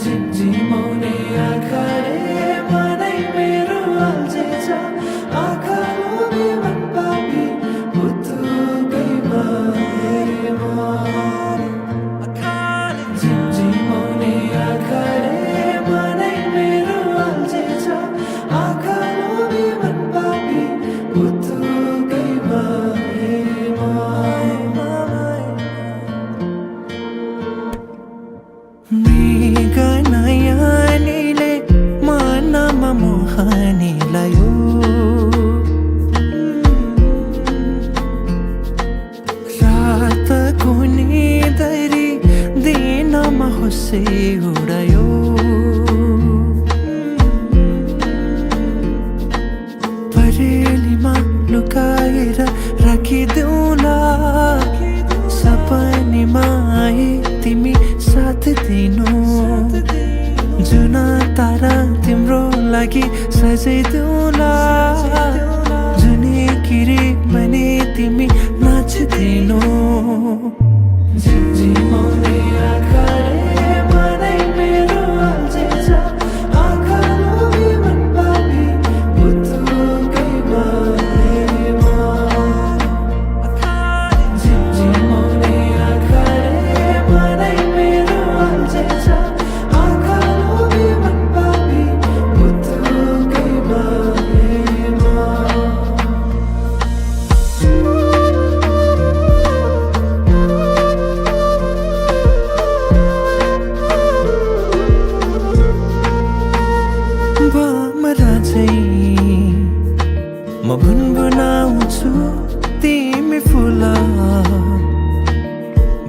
झिमझिमाउने आँखाले मनै मेरो अल्झेछ आँखा लोभी मन पापी पुतुकैमा झिमझिमाउने आँखाले मनै मेरो अल्झेछ आँखा लोभी मन पापी पुतुकैमा मृगनयनीले मनमा मोहनी लायो रातको निदरी दिनमा होसे उडायो परेलीमा लुकाएर राखिदेऊला सपनीमा आए तिमी साथ दिनु जुन तारा तिम्रो लागि सजाइदेऊला जुनै किरी भने तिमी नाचिदिनु झिमझिमाउने आँखाले मनै मेरो अल्झेछ आँखा लोभी मन पापी पुतुकैमा झिमझिमाउने आँखाले मनै मेरो अल्झेछ आँखा लोभी मन पापी पुतुकैमा भमरा चाहिँ म गुनगुनाउँछु तिमी फुल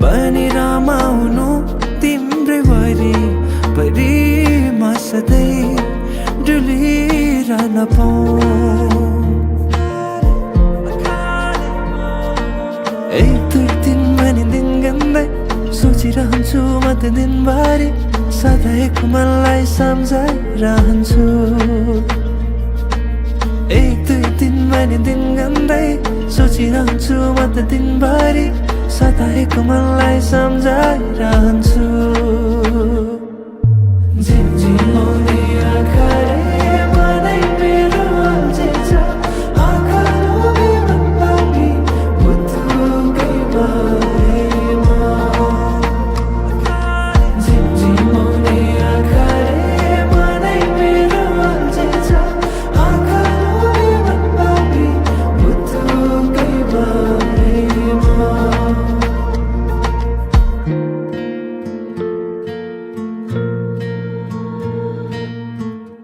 बनी रमाउनु तिम्रै वरिपरि म सधैँ डुलिरहन पाऊँ एक दुई दिन भने दिन गन्दै सोचिरहन्छु म त दिनभरि सधैँको मनलाई सम्झाइरहन्छु एक दुई दिन भने दिन गन्दै सोचिरहन्छु म त दिनभरि सधैँको मनलाई सम्झाइरहन्छु